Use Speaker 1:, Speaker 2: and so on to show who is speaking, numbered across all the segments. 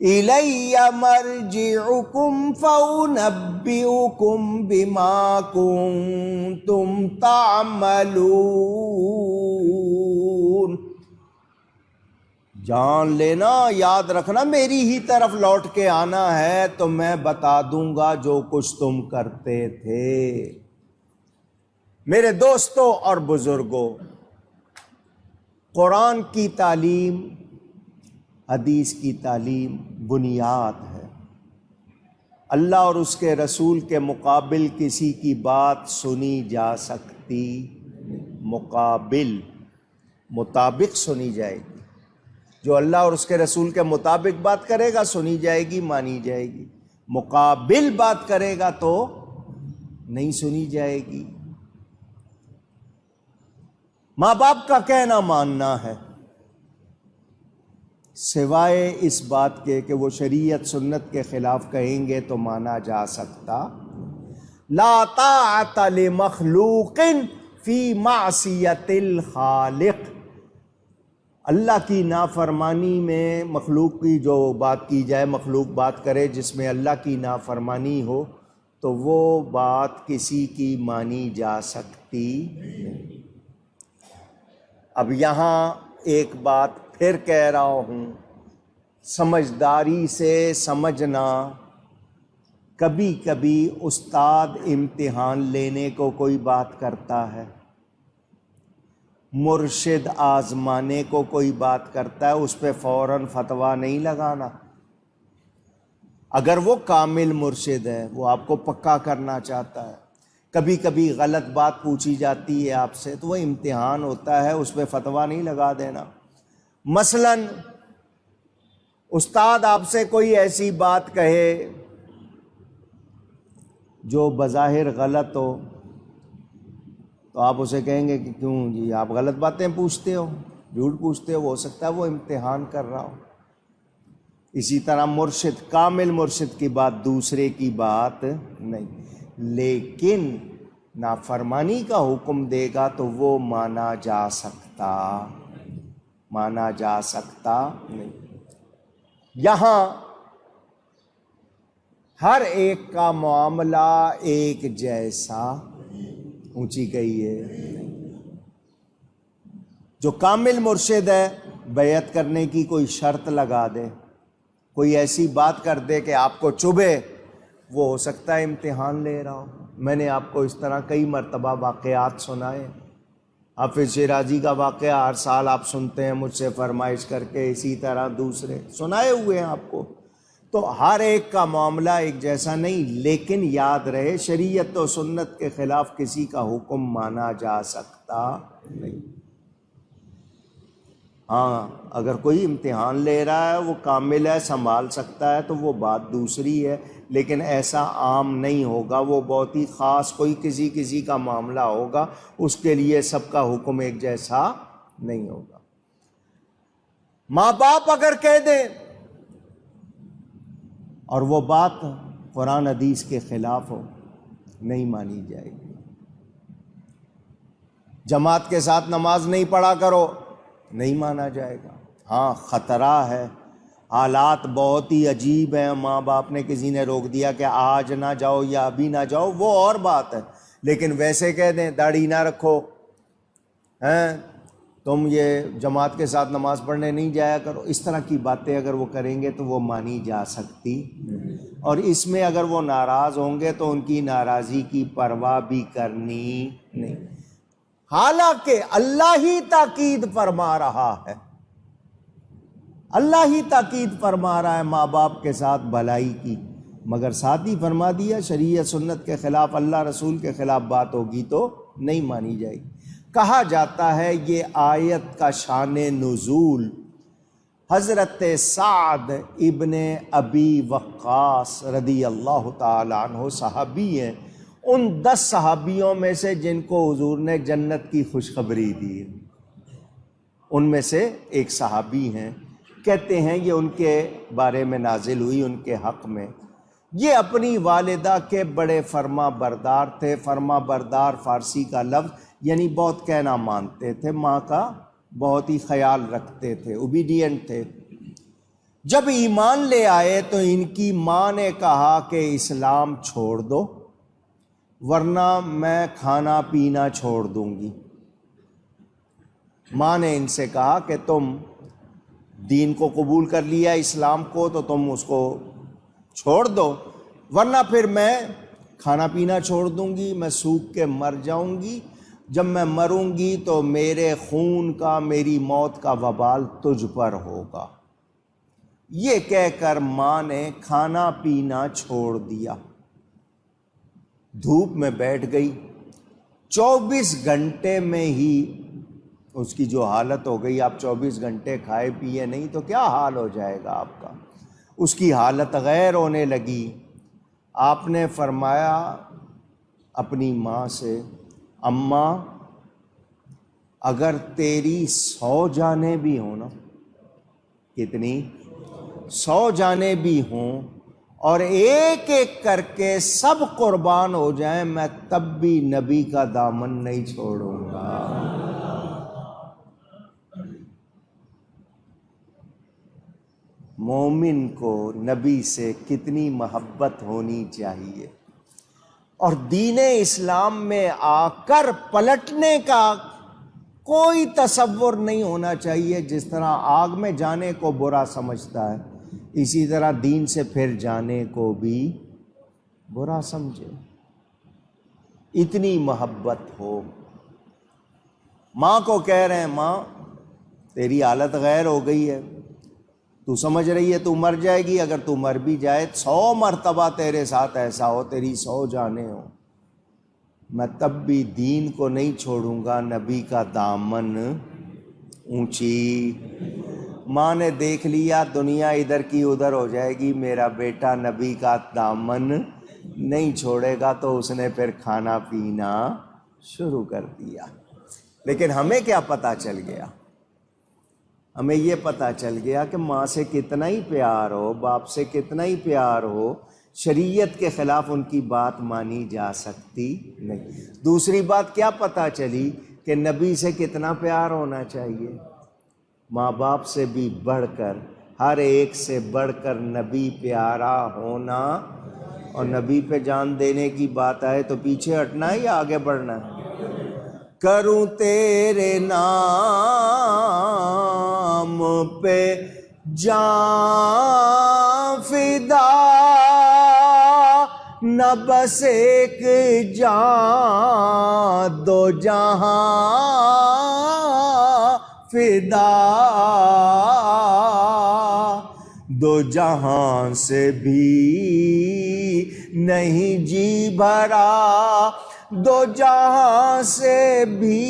Speaker 1: الی مرجعکم فانبئکم بما کنتم تعملون۔ جان لینا، یاد رکھنا، میری ہی طرف لوٹ کے آنا ہے تو میں بتا دوں گا جو کچھ تم کرتے تھے۔ میرے دوستوں اور بزرگوں، قرآن کی تعلیم، حدیث کی تعلیم بنیاد ہے۔ اللہ اور اس کے رسول کے مقابل کسی کی بات سنی جا سکتی، مطابق سنی جائے گی۔ جو اللہ اور اس کے رسول کے مطابق بات کرے گا سنی جائے گی، مانی جائے گی۔ مقابل بات کرے گا تو نہیں سنی جائے گی۔ ماں باپ کا کہنا ماننا ہے، سوائے اس بات کے کہ وہ شریعت سنت کے خلاف کہیں گے تو مانا جا سکتا۔ لا طاعت لمخلوق فی معصیت الخالق۔ اللہ کی نافرمانی میں مخلوق کی جو بات کی جائے، مخلوق بات کرے جس میں اللہ کی نافرمانی ہو تو وہ بات کسی کی مانی جا سکتی نہیں۔ اب یہاں ایک بات پھر کہہ رہا ہوں، سمجھداری سے سمجھنا۔ کبھی کبھی استاد امتحان لینے کو کوئی بات کرتا ہے، مرشد آزمانے کو کوئی بات کرتا ہے، اس پہ فوراً فتویٰ نہیں لگانا۔ اگر وہ کامل مرشد ہے، وہ آپ کو پکا کرنا چاہتا ہے، کبھی کبھی غلط بات پوچھی جاتی ہے آپ سے تو وہ امتحان ہوتا ہے، اس پہ فتویٰ نہیں لگا دینا۔ مثلاً استاد آپ سے کوئی ایسی بات کہے جو بظاہر غلط ہو تو آپ اسے کہیں گے کہ کیوں جی آپ غلط باتیں پوچھتے ہو، جھوٹ پوچھتے ہو سکتا ہے وہ امتحان کر رہا ہو۔ اسی طرح مرشد، کامل مرشد کی بات دوسرے کی بات نہیں، لیکن نافرمانی کا حکم دے گا تو وہ مانا جا سکتا نہیں۔ یہاں ہر ایک کا معاملہ ایک جیسا، اونچی گئی ہے، جو کامل مرشد ہے بیعت کرنے کی کوئی شرط لگا دے، کوئی ایسی بات کر دے کہ آپ کو چبھے، وہ ہو سکتا ہے امتحان لے رہا ہو۔ میں نے آپ کو اس طرح کئی مرتبہ واقعات سنائے۔ حافظ شیرازی کا واقعہ ہر سال آپ سنتے ہیں مجھ سے فرمائش کر کے، اسی طرح دوسرے سنائے ہوئے ہیں آپ کو۔ تو ہر ایک کا معاملہ ایک جیسا نہیں، لیکن یاد رہے شریعت و سنت کے خلاف کسی کا حکم مانا جا سکتا نہیں۔ ہاں اگر کوئی امتحان لے رہا ہے، وہ کامل ہے، سنبھال سکتا ہے تو وہ بات دوسری ہے، لیکن ایسا عام نہیں ہوگا، وہ بہت ہی خاص کوئی کسی کا معاملہ ہوگا، اس کے لیے سب کا حکم ایک جیسا نہیں ہوگا۔ ماں باپ اگر کہہ دیں اور وہ بات قرآن حدیث کے خلاف ہو، نہیں مانی جائے گی۔ جماعت کے ساتھ نماز نہیں پڑھا کرو، نہیں مانا جائے گا۔ ہاں خطرہ ہے، حالات بہت ہی عجیب ہیں، ماں باپ نے کسی نے روک دیا کہ آج نہ جاؤ یا ابھی نہ جاؤ، وہ اور بات ہے، لیکن ویسے کہہ دیں داڑھی نہ رکھو، تم یہ جماعت کے ساتھ نماز پڑھنے نہیں جایا کرو، اس طرح کی باتیں اگر وہ کریں گے تو وہ مانی جا سکتی، اور اس میں اگر وہ ناراض ہوں گے تو ان کی ناراضی کی پرواہ بھی کرنی نہیں، حالانکہ اللہ ہی تاکید فرما رہا ہے، اللہ ہی تاکید فرما رہا ہے ماں باپ کے ساتھ بھلائی کی، مگر ساتھ ہی فرما دیا شریعت سنت کے خلاف، اللہ رسول کے خلاف بات ہوگی تو نہیں مانی جائے گی۔ کہا جاتا ہے یہ آیت کا شان نزول حضرت سعد ابن ابی وقاص رضی اللہ تعالیٰ عنہ صحابی ہیں، ان 10 صحابیوں میں سے جن کو حضور نے جنت کی خوشخبری دی، ان میں سے ایک صحابی ہیں۔ کہتے ہیں یہ ان کے بارے میں نازل ہوئی، ان کے حق میں۔ یہ اپنی والدہ کے بڑے فرما بردار تھے۔ فرما بردار فارسی کا لفظ یعنی بہت کہنا مانتے تھے، ماں کا بہت ہی خیال رکھتے تھے، اوبیڈینٹ تھے۔ جب ایمان لے آئے تو ان کی ماں نے کہا کہ اسلام چھوڑ دو ورنہ میں کھانا پینا چھوڑ دوں گی۔ ماں نے ان سے کہا کہ تم دین کو قبول کر لیا اسلام کو تو تم اس کو چھوڑ دو ورنہ پھر میں کھانا پینا چھوڑ دوں گی، میں سوکھ کے مر جاؤں گی، جب میں مروں گی تو میرے خون کا، میری موت کا وبال تجھ پر ہوگا۔ یہ کہہ کر ماں نے کھانا پینا چھوڑ دیا، دھوپ میں بیٹھ گئی۔ 24 گھنٹے میں ہی اس کی جو حالت ہو گئی، آپ 24 گھنٹے کھائے پیے نہیں تو کیا حال ہو جائے گا آپ کا۔ اس کی حالت غیر ہونے لگی۔ آپ نے فرمایا اپنی ماں سے، اماں اگر تیری 100 جانیں بھی ہوں نا، کتنی 100 جانیں بھی ہوں اور ایک ایک کر کے سب قربان ہو جائیں، میں تب بھی نبی کا دامن نہیں چھوڑوں گا۔ مومن کو نبی سے کتنی محبت ہونی چاہیے، اور دین اسلام میں آ کر پلٹنے کا کوئی تصور نہیں ہونا چاہیے۔ جس طرح آگ میں جانے کو برا سمجھتا ہے، اسی طرح دین سے پھر جانے کو بھی برا سمجھے۔ اتنی محبت ہو۔ ماں کو کہہ رہے ہیں، ماں تیری حالت غیر ہو گئی ہے، تو سمجھ رہی ہے تو مر جائے گی، اگر تو مر بھی جائے 100 مرتبہ تیرے ساتھ ایسا ہو، تیری 100 جانیں ہوں، میں تب بھی دین کو نہیں چھوڑوں گا، نبی کا دامن اونچی۔ ماں نے دیکھ لیا دنیا ادھر کی ادھر ہو جائے گی، میرا بیٹا نبی کا دامن نہیں چھوڑے گا، تو اس نے پھر کھانا پینا شروع کر دیا۔ لیکن ہمیں کیا پتہ چل گیا؟ ہمیں یہ پتہ چل گیا کہ ماں سے کتنا ہی پیار ہو، باپ سے کتنا ہی پیار ہو، شریعت کے خلاف ان کی بات مانی جا سکتی نہیں۔ دوسری بات کیا پتہ چلی کہ نبی سے کتنا پیار ہونا چاہیے۔ ماں باپ سے بھی بڑھ کر، ہر ایک سے بڑھ کر نبی پیارا ہونا، اور نبی پہ جان دینے کی بات آئے تو پیچھے ہٹنا ہے یا آگے بڑھنا ہے؟ کروں تیرے نام پہ جان فدا، نہ بس ایک جان دو جہاں فدا، دو جہاں سے بھی نہیں جی بھرا، دو جہاں سے بھی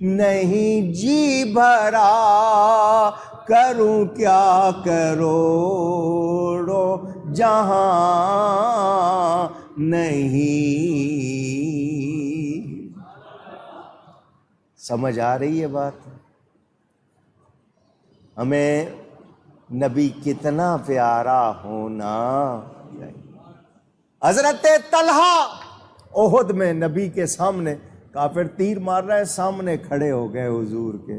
Speaker 1: نہیں جی بھرا، کروں کیا کروڑوں جہاں نہیں۔ سمجھ آ رہی ہے بات؟ ہمیں نبی کتنا پیارا ہونا۔ حضرت طلحہ احد میں نبی کے سامنے، کافر تیر مار رہا ہے، سامنے کھڑے ہو گئے حضور کے،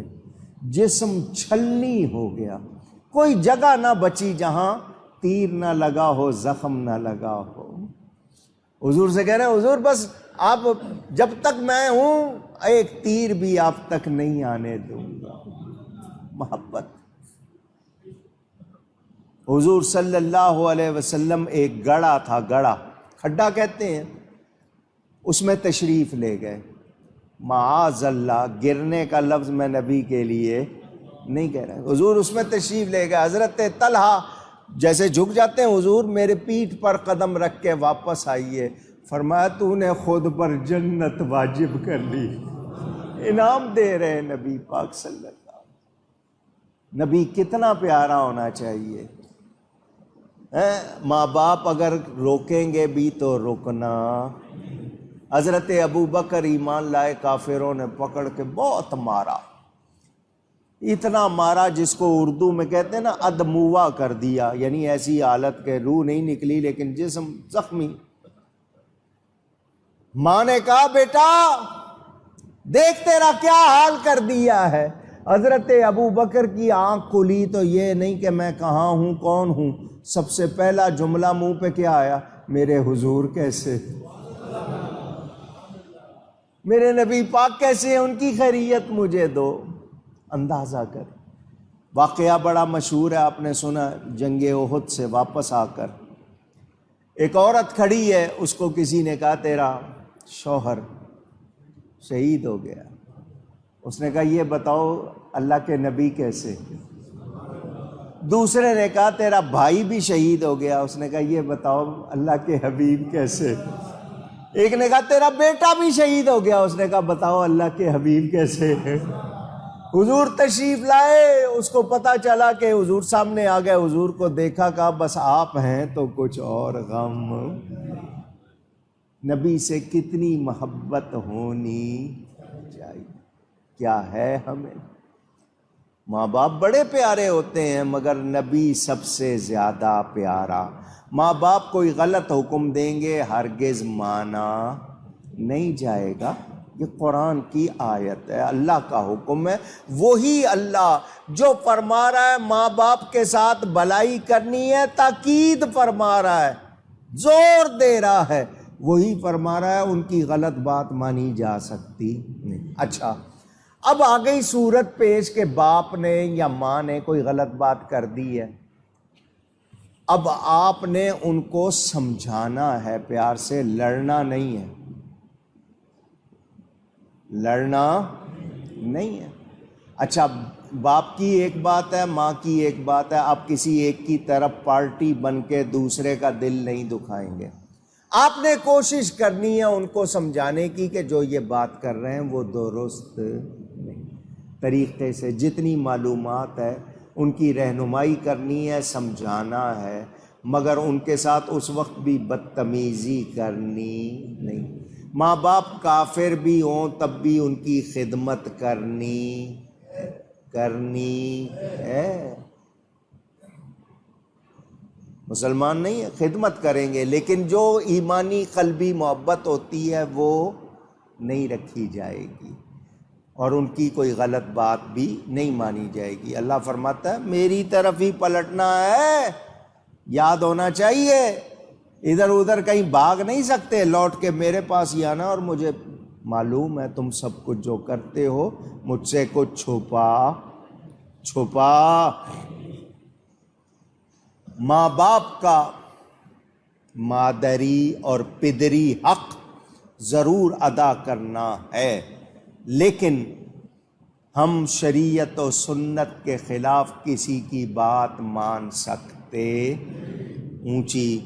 Speaker 1: جسم چھلنی ہو گیا، کوئی جگہ نہ بچی جہاں تیر نہ لگا ہو، زخم نہ لگا ہو۔ حضور سے کہہ رہے ہیں، حضور بس آپ جب تک میں ہوں ایک تیر بھی آپ تک نہیں آنے دوں گا۔ محبت۔ حضور صلی اللہ علیہ وسلم ایک گڑھا تھا، گڑھا کھڈا کہتے ہیں، اس میں تشریف لے گئے۔ معاذ اللہ، گرنے کا لفظ میں نبی کے لیے نہیں کہہ رہا، حضور اس میں تشریف لے گئے۔ حضرت طلحہ جیسے جھک جاتے ہیں، حضور میرے پیٹھ پر قدم رکھ کے واپس آئیے۔ فرمایا تو نے خود پر جنت واجب کر لی، انعام دے رہے نبی پاک صلی اللہ علیہ وسلم۔ نبی کتنا پیارا ہونا چاہیے۔ ماں باپ اگر روکیں گے بھی تو رکنا۔ حضرت ابو بکر ایمان لائے، کافروں نے پکڑ کے بہت مارا، اتنا مارا جس کو اردو میں کہتے ہیں نا ادموا کر دیا، یعنی ایسی حالت کہ روح نہیں نکلی لیکن جسم زخمی۔ ماں نے کہا بیٹا دیکھ تیرا کیا حال کر دیا ہے، حضرت ابو بکر کی آنکھ کھلی تو یہ نہیں کہ میں کہاں ہوں کون ہوں، سب سے پہلا جملہ منہ پہ کیا آیا؟ میرے حضور کیسے، میرے نبی پاک کیسے ہیں، ان کی خیریت مجھے دو۔ اندازہ کر، واقعہ بڑا مشہور ہے، آپ نے سنا، جنگ احد سے واپس آ کر ایک عورت کھڑی ہے، اس کو کسی نے کہا تیرا شوہر شہید ہو گیا۔ اس نے کہا یہ بتاؤ اللہ کے نبی کیسے؟ دوسرے نے کہا تیرا بھائی بھی شہید ہو گیا۔ اس نے کہا یہ بتاؤ اللہ کے حبیب کیسے؟ ایک نے کہا تیرا بیٹا بھی شہید ہو گیا۔ اس نے کہا بتاؤ اللہ کے حبیب کیسے؟ حضور تشریف لائے، اس کو پتا چلا کہ حضور سامنے آ گئے، حضور کو دیکھا، کہا بس آپ ہیں تو کچھ اور غم۔ نبی سے کتنی محبت ہونی چاہیے، کیا ہے ہمیں؟ ماں باپ بڑے پیارے ہوتے ہیں مگر نبی سب سے زیادہ پیارا۔ ماں باپ کوئی غلط حکم دیں گے ہرگز مانا نہیں جائے گا۔ یہ قرآن کی آیت ہے، اللہ کا حکم ہے۔ وہی اللہ جو فرما رہا ہے ماں باپ کے ساتھ بھلائی کرنی ہے، تاکید فرما رہا ہے، زور دے رہا ہے، وہی فرما رہا ہے، ان کی غلط بات مانی جا سکتی نہیں۔ اچھا، اب آ گئی صورت پیش کہ باپ نے یا ماں نے کوئی غلط بات کر دی ہے، اب آپ نے ان کو سمجھانا ہے پیار سے، لڑنا نہیں ہے، لڑنا نہیں ہے۔ اچھا، باپ کی ایک بات ہے، ماں کی ایک بات ہے، آپ کسی ایک کی طرف پارٹی بن کے دوسرے کا دل نہیں دکھائیں گے۔ آپ نے کوشش کرنی ہے ان کو سمجھانے کی کہ جو یہ بات کر رہے ہیں وہ درست نہیں، طریقے سے جتنی معلومات ہے ان کی رہنمائی کرنی ہے، سمجھانا ہے، مگر ان کے ساتھ اس وقت بھی بدتمیزی کرنی نہیں۔ ماں باپ کافر بھی ہوں تب بھی ان کی خدمت کرنی ہے۔ مسلمان نہیں ہے، خدمت کریں گے، لیکن جو ایمانی قلبی محبت ہوتی ہے وہ نہیں رکھی جائے گی، اور ان کی کوئی غلط بات بھی نہیں مانی جائے گی۔ اللہ فرماتا ہے میری طرف ہی پلٹنا ہے، یاد ہونا چاہیے، ادھر ادھر کہیں بھاگ نہیں سکتے، لوٹ کے میرے پاس ہی آنا، اور مجھے معلوم ہے تم سب کچھ جو کرتے ہو، مجھ سے کچھ چھپا۔ ماں باپ کا مادری اور پدری حق ضرور ادا کرنا ہے، لیکن ہم شریعت و سنت کے خلاف کسی کی بات مان سکتے اونچی،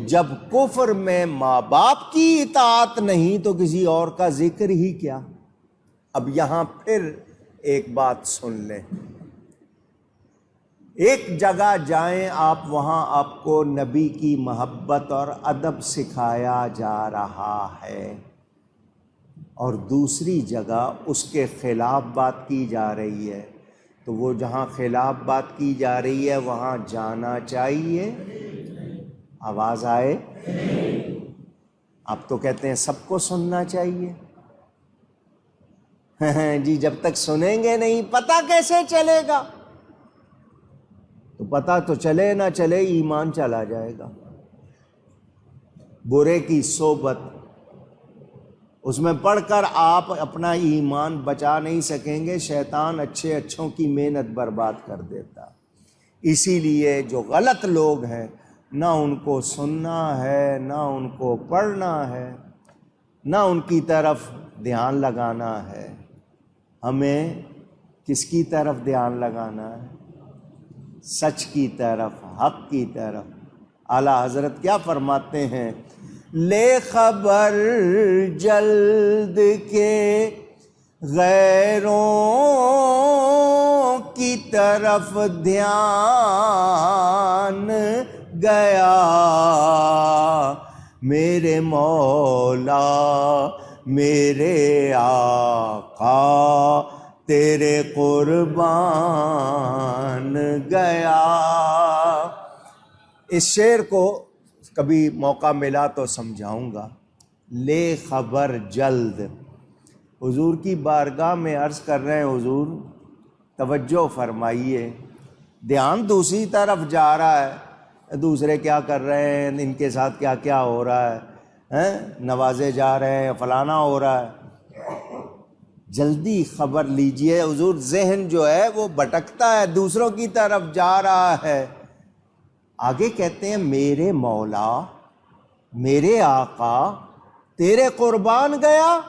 Speaker 1: جب کفر میں ماں باپ کی اطاعت نہیں تو کسی اور کا ذکر ہی کیا۔ اب یہاں پھر ایک بات سن لیں، ایک جگہ جائیں آپ، وہاں آپ کو نبی کی محبت اور ادب سکھایا جا رہا ہے، اور دوسری جگہ اس کے خلاف بات کی جا رہی ہے، تو وہ جہاں خلاف بات کی جا رہی ہے وہاں جانا چاہیے؟ آواز آئے؟ آپ تو کہتے ہیں سب کو سننا چاہیے۔ جی جب تک سنیں گے نہیں پتہ کیسے چلے گا؟ تو پتہ تو چلے نہ چلے، ایمان چلا جائے گا۔ برے کی صحبت، اس میں پڑھ کر آپ اپنا ایمان بچا نہیں سکیں گے، شیطان اچھوں کی محنت برباد کر دیتا۔ اسی لیے جو غلط لوگ ہیں نہ ان کو سننا ہے، نہ ان کو پڑھنا ہے، نہ ان کی طرف دھیان لگانا ہے۔ ہمیں کس کی طرف دھیان لگانا ہے؟ سچ کی طرف، حق کی طرف۔ اعلیٰ حضرت کیا فرماتے ہیں؟ لے خبر جلد کے غیروں کی طرف دھیان گیا، میرے مولا میرے آقا تیرے قربان گیا۔ اس شعر کو کبھی موقع ملا تو سمجھاؤں گا۔ لے خبر جلد، حضور کی بارگاہ میں عرض کر رہے ہیں حضور توجہ فرمائیے، دھیان دوسری طرف جا رہا ہے، دوسرے کیا کر رہے ہیں، ان کے ساتھ کیا کیا ہو رہا ہے، نوازے جا رہے ہیں، فلانا ہو رہا ہے، جلدی خبر لیجئے۔ حضور ذہن جو ہے وہ بھٹکتا ہے، دوسروں کی طرف جا رہا ہے۔ آگے کہتے ہیں میرے مولا، میرے آقا تیرے قربان گیا۔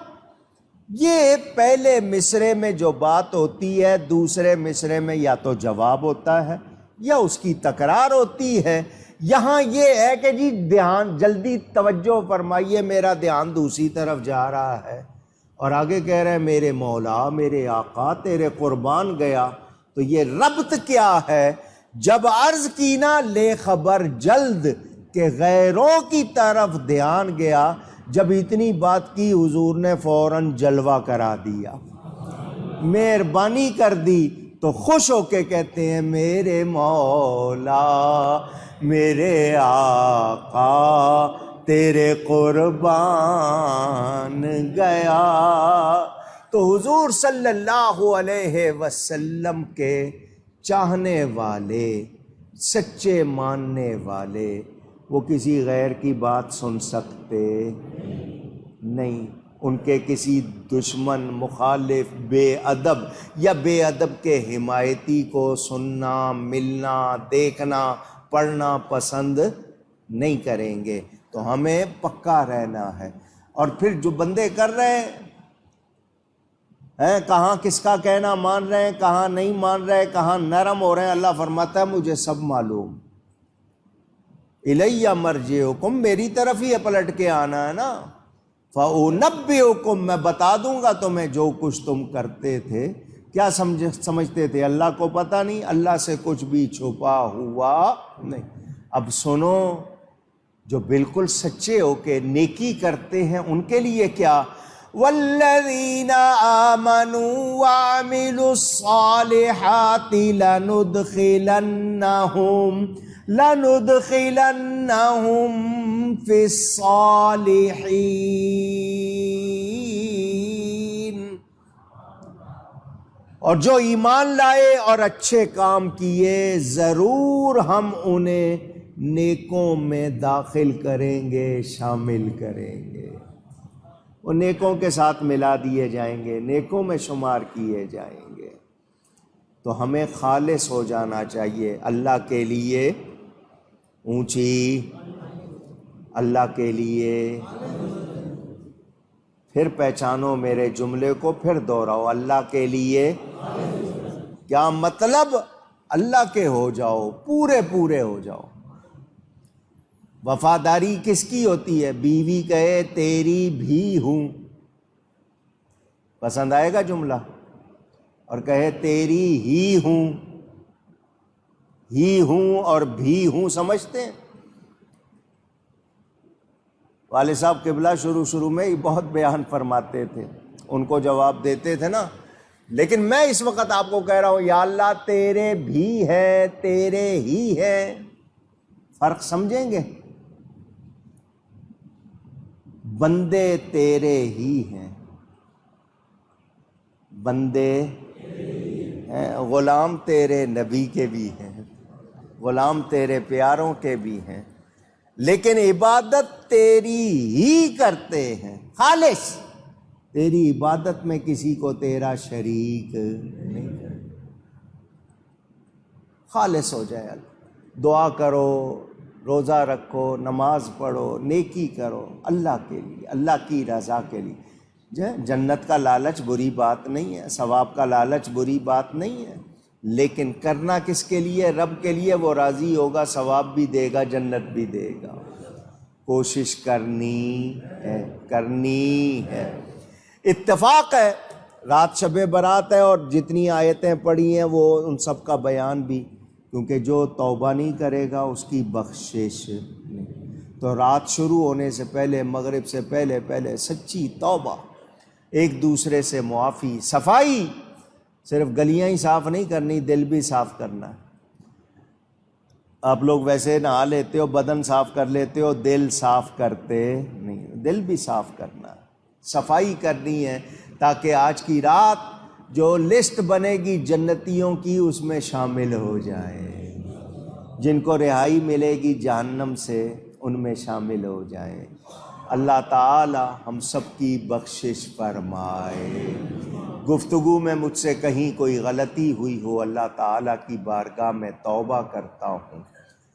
Speaker 1: یہ پہلے مصرے میں جو بات ہوتی ہے دوسرے مصرے میں یا تو جواب ہوتا ہے یا اس کی تکرار ہوتی ہے۔ یہاں یہ ہے کہ جی دھیان، جلدی توجہ فرمائیے، میرا دھیان دوسری طرف جا رہا ہے، اور آگے کہہ رہے ہیں میرے مولا میرے آقا تیرے قربان گیا۔ تو یہ ربط کیا ہے؟ جب عرض کی نا لے خبر جلد کہ غیروں کی طرف دھیان گیا، جب اتنی بات کی حضور نے فوراً جلوہ کرا دیا، مہربانی کر دی، تو خوش ہو کے کہتے ہیں میرے مولا میرے آقا تیرے قربان گیا۔ تو حضور صلی اللہ علیہ وسلم کے چاہنے والے، سچے ماننے والے، وہ کسی غیر کی بات سن سکتے نہیں۔ ان کے کسی دشمن، مخالف، بے ادب یا بے ادب کے حمایتی کو سننا، ملنا، دیکھنا، پڑھنا پسند نہیں کریں گے۔ تو ہمیں پکا رہنا ہے۔ اور پھر جو بندے کر رہے ہیں، کہاں کس کا کہنا مان رہے ہیں، کہاں نہیں مان رہے، کہاں نرم ہو رہے ہیں، اللہ فرماتا ہے مجھے سب معلوم۔ الیہ مرجعکم، میری طرف ہی پلٹ کے آنا ہے نا۔ فَأُنَبِّئُکم، میں بتا دوں گا تمہیں جو کچھ تم کرتے تھے۔ کیا سمجھتے تھے اللہ کو پتہ نہیں؟ اللہ سے کچھ بھی چھپا ہوا نہیں۔ اب سنو، جو بالکل سچے ہو کے نیکی کرتے ہیں ان کے لیے کیا؟ وَالَّذِينَ آمَنُوا وَعَمِلُوا الصَّالِحَاتِ لَنُدْخِلَنَّهُمْ فِي الصَّالِحِينَ، اور جو ایمان لائے اور اچھے کام کیے ضرور ہم انہیں نیکوں میں داخل کریں گے، شامل کریں گے، وہ نیکوں کے ساتھ ملا دیے جائیں گے، نیکوں میں شمار کیے جائیں گے۔ تو ہمیں خالص ہو جانا چاہیے اللہ کے لیے، اونچی اللہ کے لیے۔ پھر پہچانو میرے جملے کو، پھر دوہراؤ، اللہ کے لیے کیا مطلب؟ اللہ کے ہو جاؤ، پورے پورے ہو جاؤ۔ وفاداری کس کی ہوتی ہے؟ بیوی کہے تیری بھی ہوں، پسند آئے گا جملہ؟ اور کہے تیری ہی ہوں، ہی ہوں اور بھی ہوں، سمجھتے ہیں؟ والد صاحب قبلہ شروع میں ہی بہت بیان فرماتے تھے، ان کو جواب دیتے تھے نا، لیکن میں اس وقت آپ کو کہہ رہا ہوں یا اللہ تیرے بھی ہے، تیرے ہی ہے، فرق سمجھیں گے؟ بندے تیرے ہی ہیں، بندے ہیں، غلام تیرے نبی کے بھی ہیں، غلام تیرے پیاروں کے بھی ہیں، لیکن عبادت تیری ہی کرتے ہیں، خالص تیری عبادت میں کسی کو تیرا شریک نہیں کرتے۔ خالص ہو جائے، دعا کرو، روزہ رکھو، نماز پڑھو، نیکی کرو اللہ کے لیے، اللہ کی رضا کے لیے۔ جنت کا لالچ بری بات نہیں ہے، ثواب کا لالچ بری بات نہیں ہے، لیکن کرنا کس کے لیے؟ رب کے لیے، وہ راضی ہوگا، ثواب بھی دے گا، جنت بھی دے گا۔ کوشش کرنی ہے۔ اتفاق ہے رات شب برات ہے، اور جتنی آیتیں پڑھی ہیں وہ ان سب کا بیان بھی، کیونکہ جو توبہ نہیں کرے گا اس کی بخشش نہیں۔ تو رات شروع ہونے سے پہلے، مغرب سے پہلے سچی توبہ، ایک دوسرے سے معافی، صفائی، صرف گلیاں ہی صاف نہیں کرنی، دل بھی صاف کرنا ہے۔ آپ لوگ ویسے نہا لیتے ہو، بدن صاف کر لیتے ہو، دل صاف کرتے نہیں، دل بھی صاف کرنا ہے، صفائی کرنی ہے، تاکہ آج کی رات جو لسٹ بنے گی جنتیوں کی اس میں شامل ہو جائیں، جن کو رہائی ملے گی جہنم سے ان میں شامل ہو جائیں۔ اللہ تعالی ہم سب کی بخشش فرمائے۔ گفتگو میں مجھ سے کہیں کوئی غلطی ہوئی ہو، اللہ تعالیٰ کی بارگاہ میں توبہ کرتا ہوں۔